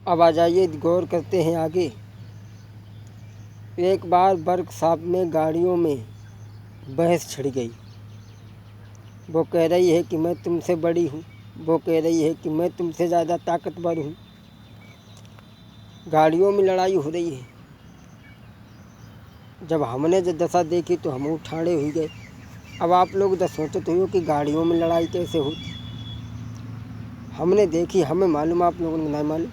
अब आ जाइए, गौर करते हैं आगे। एक बार वर्कशॉप में गाड़ियों में बहस छिड़ गई। वो कह रही है कि मैं तुमसे बड़ी हूँ, वो कह रही है कि मैं तुमसे ज़्यादा ताकतवर हूँ। गाड़ियों में लड़ाई हो रही है। जब हमने जो दशा देखी तो हम ठाड़े हो गए। अब आप लोग तो सोचते हो कि गाड़ियों में लड़ाई कैसे होती। हमने देखी, हमें मालूम, आप लोगों को नहीं मालूम।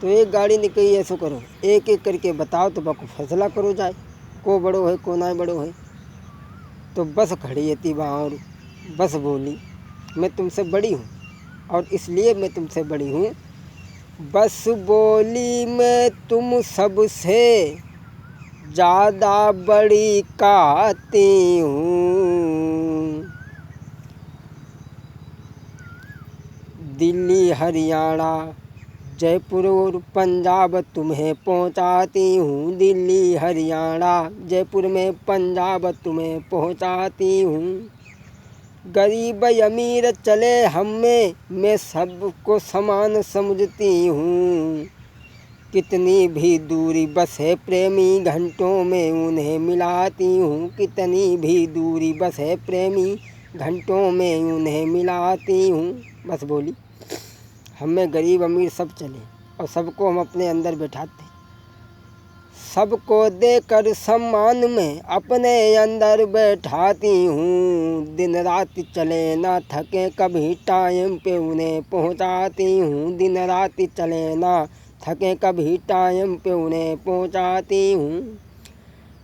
तो एक गाड़ी ने कही ऐसा करो, एक एक करके बताओ तो बाको फैसला करो जाए, को बड़ो है को ना बड़ो है। तो बस खड़ी थी वहाँ और बस बोली, मैं तुमसे बड़ी हूँ और इसलिए मैं तुमसे बड़ी हूँ। बस बोली, मैं तुम सबसे ज़्यादा बड़ी कहती हूँ। दिल्ली हरियाणा जयपुर और पंजाब तुम्हें पहुंचाती हूँ। दिल्ली हरियाणा जयपुर में पंजाब तुम्हें पहुंचाती हूँ। गरीब अमीर चले हम में, मैं सबको समान समझती हूँ। कितनी भी दूरी बसे प्रेमी, घंटों में उन्हें मिलाती हूँ। कितनी भी दूरी बसे प्रेमी, घंटों में उन्हें मिलाती हूँ। बस बोली, हमें गरीब अमीर सब चले और सबको हम अपने अंदर बैठाते, सबको देकर सम्मान में अपने अंदर बैठाती हूँ। दिन रात चले ना थके, कभी टाइम पे उन्हें पहुँचाती हूँ। दिन रात चले ना थके, कभी टाइम पे उन्हें पहुँचाती हूँ।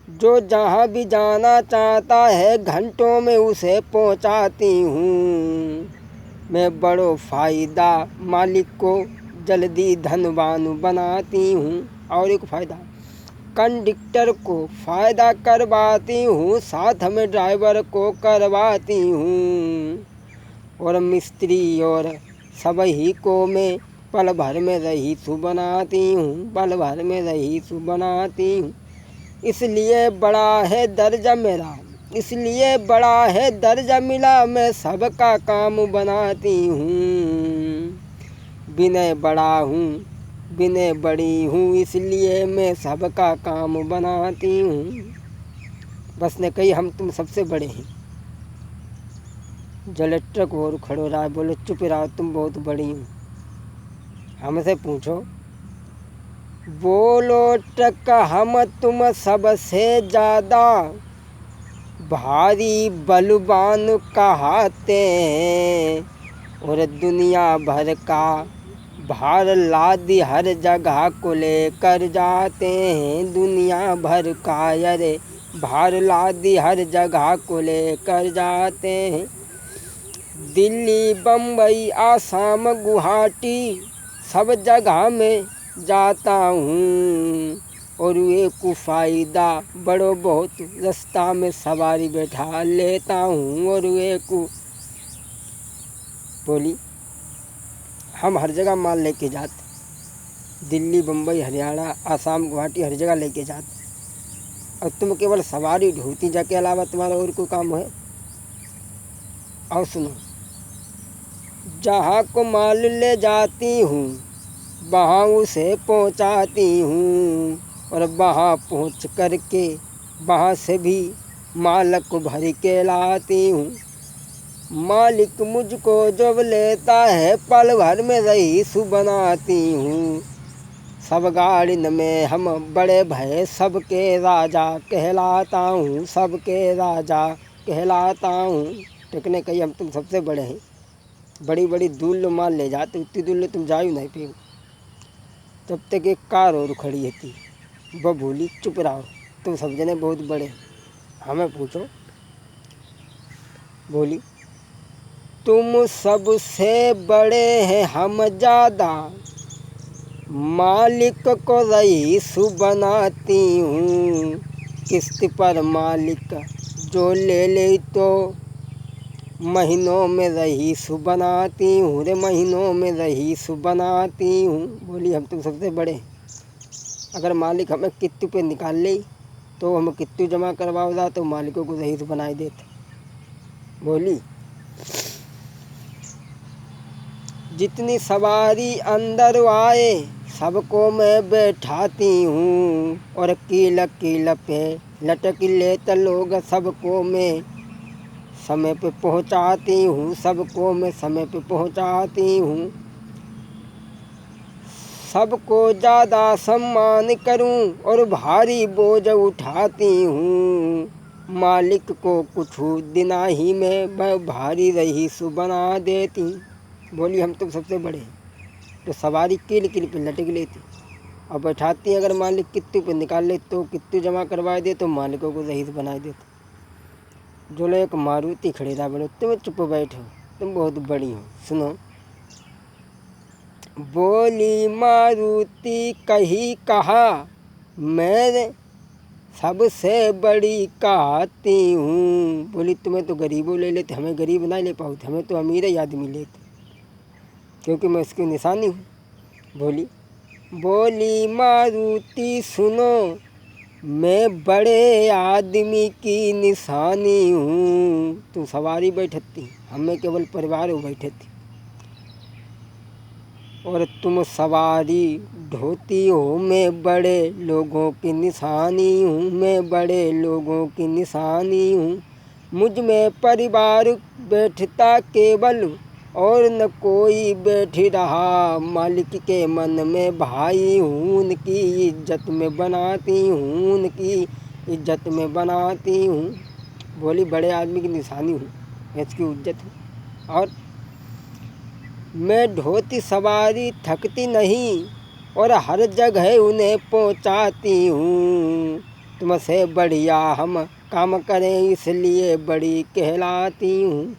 जो जहाँ भी जाना चाहता है, घंटों में उसे पहुँचाती हूँ। मैं बड़ो फ़ायदा मालिक को जल्दी धनवान बनाती हूँ। और एक फ़ायदा, कंडक्टर को फ़ायदा करवाती हूँ, साथ में ड्राइवर को करवाती हूँ। और मिस्त्री और सभी को मैं पल भर में रईस बनाती हूँ, पल भर में रईस बनाती हूँ। इसलिए बड़ा है दर्जा मेरा, इसलिए बड़ा है दर्जा मिला, मैं सबका काम बनाती हूँ। विनय बड़ा हूँ, विनय बड़ी हूँ, इसलिए मैं सबका काम बनाती हूँ। बस ने कही, हम तुम सबसे बड़े हैं। जलेटर को और खड़ो रहा, बोले चुप रहो, तुम बहुत बड़ी हो, हमसे पूछो। बोलो ट्रक, हम तुम सबसे ज़्यादा भारी बलवान कहते हैं और दुनिया भर का भार लादी हर जगह को लेकर जाते हैं। दुनिया भर का अरे भार लादी हर जगह को लेकर जाते हैं। दिल्ली बम्बई आसाम गुवाहाटी सब जगह में जाता हूँ और एक फ़ायदा बड़ो बहुत, रास्ता में सवारी बैठा लेता हूँ। और एक बोली, हम हर जगह माल लेके जाते, दिल्ली बम्बई हरियाणा आसाम गुवाहाटी हर जगह लेके जाते, और तुम केवल सवारी ढोती जा के अलावा तुम्हारा और कोई काम है? और सुनो, जहाँ को माल ले जाती हूँ वहाँ उसे पहुँचाती हूँ और वहाँ पहुँच कर के वहाँ से भी माल को भर के लाती हूँ। मालिक मुझको जब लेता है, पल भर में रईस बनाती हूँ। सब गाड़िन में हम बड़े भय, सबके राजा कहलाता हूँ, सबके राजा कहलाता हूँ। टेकने कही, हम तुम सबसे बड़े हैं, बड़ी बड़ी दूर लो माल ले जाते, उतनी दूर ले तुम जा ही नहीं पे। तब तक एक कार और खड़ी थी, वह बोली, चुप रहो, तुम सब जने बहुत बड़े, हमें पूछो। बोली, तुम सबसे बड़े हैं हम ज़्यादा, मालिक को रईस बनाती हूँ। किस्त पर मालिक जो ले ले तो महीनों में रईस बनाती हूँ रे, महीनों में रईस बनाती हूँ। बोली, हम तुम सबसे बड़े, अगर मालिक हमें कित्तू पे निकाल ले तो हम कित्तू जमा करवाओ तो मालिकों को रईस बनाए देते। बोली, जितनी सवारी अंदर आए सबको मैं बैठाती हूँ, और कील कील पे लटक लेते लोग सबको मैं समय पे पहुँचाती हूँ, सबको मैं समय पे पहुँचाती हूँ। सबको ज़्यादा सम्मान करूं और भारी बोझ उठाती हूँ, मालिक को कुछ दिना ही मैं भारी रईस बना देती। बोली हम तो सबसे बड़े हैं, तो सवारी कील कील पे लटक लेती और बैठाती। अगर मालिक कित्तू पे निकाल ले तो कित्तू जमा करवा दे तो मालिकों को रईस बना देते। जो लोग एक मारुति खड़े था, बोले तुम चुप बैठो, तुम बहुत बड़ी हो। सुनो, बोली मारुति कही कहा, मैं सबसे बड़ी कहती हूँ। बोली तुम्हें तो गरीबों ले लेते, हमें गरीब ना ले पाओ, हमें तो अमीर ही आदमी लेते, क्योंकि मैं उसकी निशानी हूँ। बोली मारुति सुनो, मैं बड़े आदमी की निशानी हूँ। तुम सवारी बैठती, हमें केवल परिवार हो बैठती, और तुम सवारी ढोती हो, मैं बड़े लोगों की निशानी हूँ, मैं बड़े लोगों की निशानी हूँ। मुझ में परिवार बैठता केवल और न कोई बैठ रहा, मालिक के मन में भाई हूँ, उनकी इज्जत में बनाती हूँ, उनकी इज्जत में बनाती हूँ। बोली बड़े आदमी की निशानी हूँ, इसकी इज्जत हूँ, और मैं ढोती सवारी थकती नहीं और हर जगह उन्हें पहुंचाती हूँ। तुमसे बढ़िया हम काम करें इसलिए बड़ी कहलाती हूँ।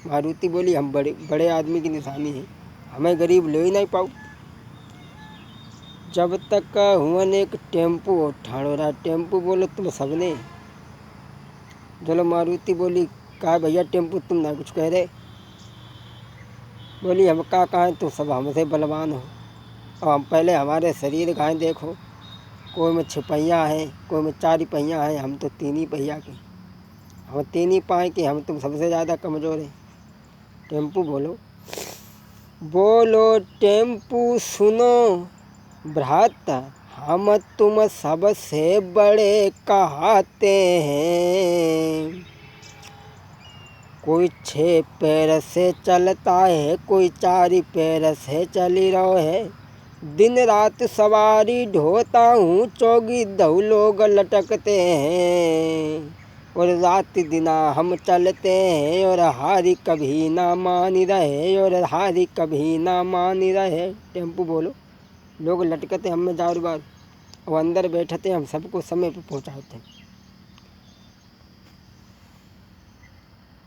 मारुति बोली हम बड़े आदमी की निशानी है, हमें गरीब ले ही नहीं पाओ। जब तक हुआ ने एक टेम्पू ठाड़ो रहा, टेम्पू बोलो तुम सबने। चलो मारुति बोली कहा भैया टेम्पू तुम ना कुछ कह रहे। बोली हम का कहें, तुम सब हमसे बलवान हो, और हम पहले हमारे शरीर कहें देखो, कोई में 6 पहिया है, कोई में 4 पहिया है, हम तो 3 ही पहिया के, हम 3 ही पाए कि हम तुम सबसे ज़्यादा कमज़ोर हैं। टेम्पू बोलो टेम्पू सुनो भ्रात, हम तुम सबसे बड़े कहते हैं। कोई 6 पैर से चलता है, कोई 4 पैर से चली रहो है, दिन रात सवारी ढोता हूँ, चौगी दो लोग लटकते हैं, और रात दिना हम चलते हैं, और हारी कभी ना मान रहे, और हारी कभी ना मान रहे। टेम्पू बोलो लोग लटकते हम में 4 बार, और अंदर बैठते हम सबको समय पर पहुँचाते हैं।